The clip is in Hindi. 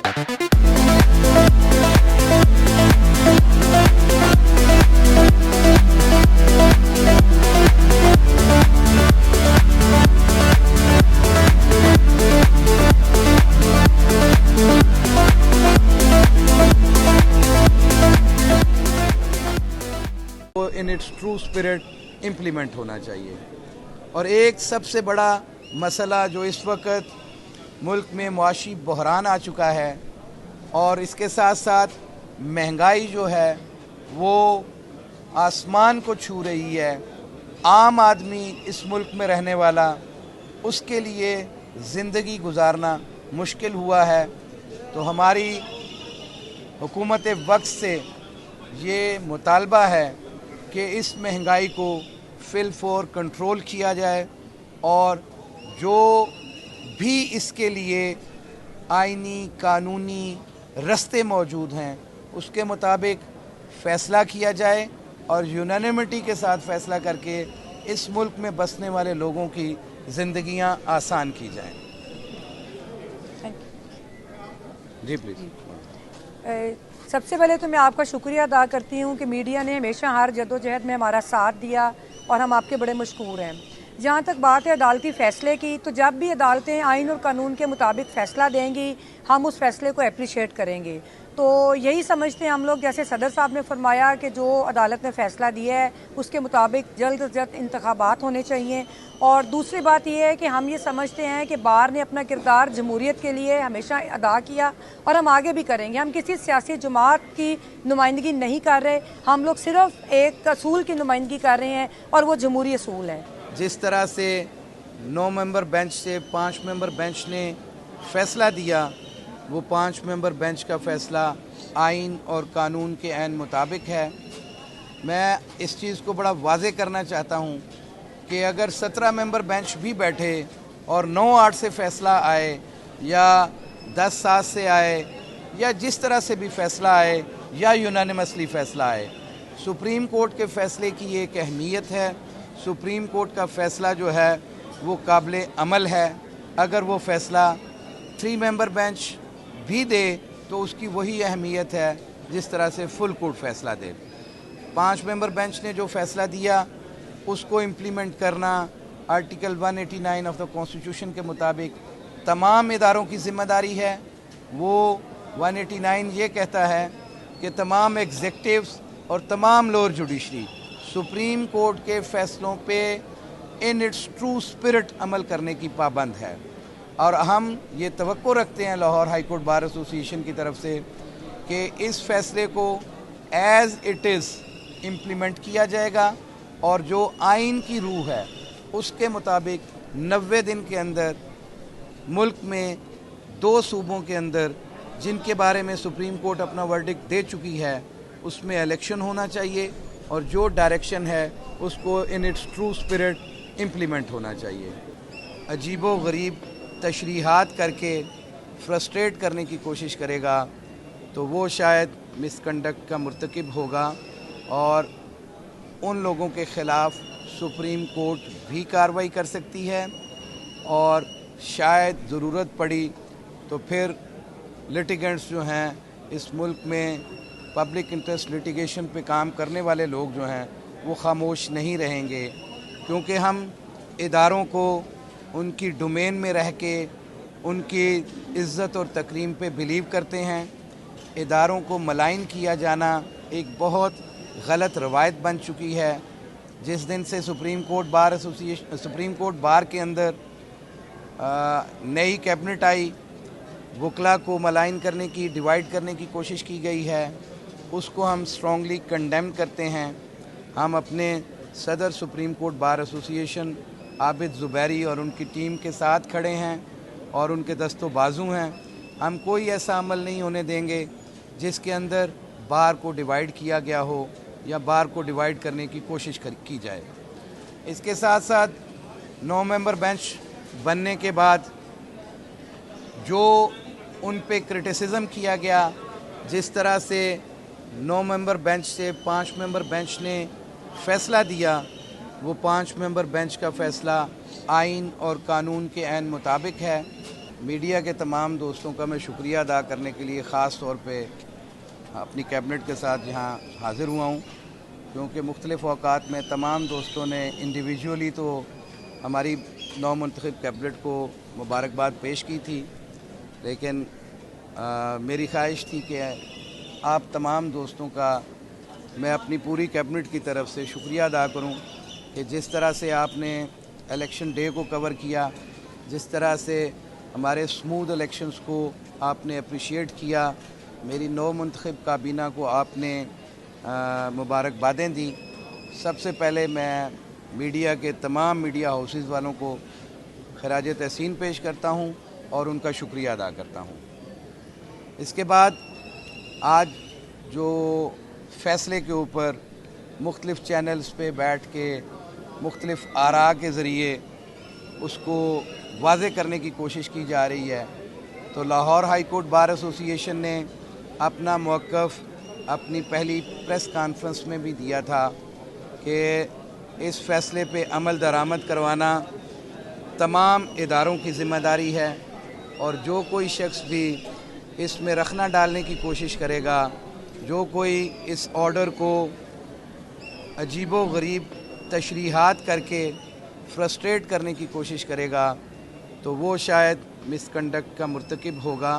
In its true spirit implement होना चाहिए। और एक सबसे बड़ा मसला जो इस वक्त मुल्क में मुआशी बहरान आ चुका है और इसके साथ साथ महंगाई जो है वो आसमान को छू रही है, आम आदमी इस मुल्क में रहने वाला उसके लिए ज़िंदगी गुजारना मुश्किल हुआ है। तो हमारी हुकूमत वक्त से ये मुतालबा है कि इस महंगाई को फिल फॉर कंट्रोल किया जाए और जो भी इसके लिए आईनी कानूनी रास्ते मौजूद हैं उसके मुताबिक फ़ैसला किया जाए और यूनानिमिटी के साथ फ़ैसला करके इस मुल्क में बसने वाले लोगों की ज़िंदगियां आसान की जाएं। जी प्लीज़। सबसे पहले तो मैं आपका शुक्रिया अदा करती हूँ कि मीडिया ने हमेशा हर जदोजहद में हमारा साथ दिया और हम आपके बड़े मशकूर हैं। जहाँ तक बात है अदालती फ़ैसले की, तो जब भी अदालतें आइन और कानून के मुताबिक फ़ैसला देंगी हम उस फ़ैसले को अप्रिशिएट करेंगे। तो यही समझते हैं हम लोग, जैसे सदर साहब ने फरमाया कि जो अदालत ने फ़ैसला दिया है उसके मुताबिक जल्द से जल्द इंतखाबात होने चाहिए। और दूसरी बात यह है कि हम ये समझते हैं कि बार ने अपना किरदार जमहूरियत के लिए हमेशा अदा किया और हम आगे भी करेंगे। हम किसी सियासी जमात की नुमाइंदगी नहीं कर रहे, हम लोग सिर्फ एक असूल की नुमाइंदगी कर रहे हैं और वो जमहूरी असूल है। जिस तरह से 9 मेंबर बेंच से 5 मेंबर बेंच ने फ़ैसला दिया, वो 5 मेंबर बेंच का फ़ैसला आइन और कानून के ऐन मुताबिक है। मैं इस चीज़ को बड़ा वाज़े करना चाहता हूँ कि अगर 17 मेंबर बेंच भी बैठे और 9-8 से फ़ैसला आए या 10-7 से आए या जिस तरह से भी फ़ैसला आए या यूनानिमसली फ़ैसला आए, सुप्रीम कोर्ट के फ़ैसले की एक अहमियत है। सुप्रीम कोर्ट का फ़ैसला जो है वो काबिल अमल है। अगर वो फ़ैसला 3 मेंबर बेंच भी दे तो उसकी वही अहमियत है जिस तरह से फुल कोर्ट फ़ैसला दे। 5 मेंबर बेंच ने जो फ़ैसला दिया उसको इम्प्लीमेंट करना आर्टिकल 189 ऑफ द कॉन्स्टिट्यूशन के मुताबिक तमाम इदारों की ज़िम्मेदारी है। वो 189 ये कहता है कि तमाम एग्जेक्टिव्स और तमाम लोअर जुडिशरी सुप्रीम कोर्ट के फ़ैसलों पे इन इट्स ट्रू स्पिरिट अमल करने की पाबंद है। और हम ये तवक्को रखते हैं Lahore high court bar association की तरफ से कि इस फ़ैसले को एज़ इट इज़ इम्प्लीमेंट किया जाएगा और जो आइन की रूह है उसके मुताबिक 90 दिन के अंदर मुल्क में 2 सूबों के अंदर जिनके बारे में सुप्रीम कोर्ट अपना वर्डिक्ट दे चुकी है उसमें इलेक्शन होना चाहिए और जो डायरेक्शन है उसको in its true spirit implement होना चाहिए। अजीबो गरीब तशरीहात करके फ्रस्ट्रेट करने की कोशिश करेगा तो वो शायद मिसकंडक्ट का मुर्तकिब होगा और उन लोगों के ख़िलाफ़ सुप्रीम कोर्ट भी कार्रवाई कर सकती है और शायद ज़रूरत पड़ी तो फिर लिटिगेंट्स जो हैं इस मुल्क में पब्लिक इंटरेस्ट लिटिगेशन पे काम करने वाले लोग जो हैं वो खामोश नहीं रहेंगे, क्योंकि हम इदारों को उनकी डोमेन में रह के उनकी इज़्ज़त और तकरीम पे बिलीव करते हैं। इदारों को मलाइन किया जाना एक बहुत गलत रवायत बन चुकी है। जिस दिन से सुप्रीम कोर्ट बार के अंदर नई कैबिनेट आई, वकला को मलाइन करने की, डिवाइड करने की कोशिश की गई है, उसको हम स्ट्रॉन्गली कंडेम करते हैं। हम अपने सदर supreme court bar association Abid Zubairi और उनकी टीम के साथ खड़े हैं और उनके दस्तों बाजू हैं। हम कोई ऐसा अमल नहीं होने देंगे जिसके अंदर बार को डिवाइड किया गया हो या बार को डिवाइड करने की कोशिश की जाए। इसके साथ साथ 9 मेंबर बेंच बनने के बाद जो उन पे क्रिटिसिज्म किया गया, जिस तरह से 9 मेंबर बेंच से 5 मेंबर बेंच ने फ़ैसला दिया, वो 5 मेंबर बेंच का फ़ैसला आइन और कानून के ऐन मुताबिक है। मीडिया के तमाम दोस्तों का मैं शुक्रिया अदा करने के लिए ख़ास तौर पे अपनी कैबिनेट के साथ यहाँ हाज़िर हुआ हूँ, क्योंकि मुख्तलिफ़ औक़ात में तमाम दोस्तों ने इंडिविजुअली तो हमारी नौमुंतखब कैबिनेट को मुबारकबाद पेश की थी, लेकिन मेरी ख्वाहिश थी कि आप तमाम दोस्तों का मैं अपनी पूरी कैबिनेट की तरफ से शुक्रिया अदा करूं कि जिस तरह से आपने इलेक्शन डे को कवर किया, जिस तरह से हमारे स्मूथ इलेक्शंस को आपने अप्रिशिएट किया, मेरी नौ मुंतखब काबीना को आपने मुबारकबादें दी। सबसे पहले मैं मीडिया के तमाम मीडिया हाउसेस वालों को खराज तहसीन पेश करता हूं और उनका शुक्रिया अदा करता हूं। इसके बाद आज जो फ़ैसले के ऊपर मुख्तलिफ़ चैनल्स पे बैठ के मुख्तलिफ़ आरा के ज़रिए उसको वाज़े करने की कोशिश की जा रही है, तो Lahore high court bar association ने अपना मौक़िफ़ अपनी पहली प्रेस कॉन्फ्रेंस में भी दिया था कि इस फ़ैसले पे अमल दरामद करवाना तमाम इदारों की ज़िम्मेदारी है, और जो कोई शख्स भी इसमें रखना डालने की कोशिश करेगा, जो कोई इस ऑर्डर को अजीबो गरीब तशरीहात करके फ्रस्ट्रेट करने की कोशिश करेगा, तो वो शायद मिसकंडक्ट का मुर्तकिब होगा।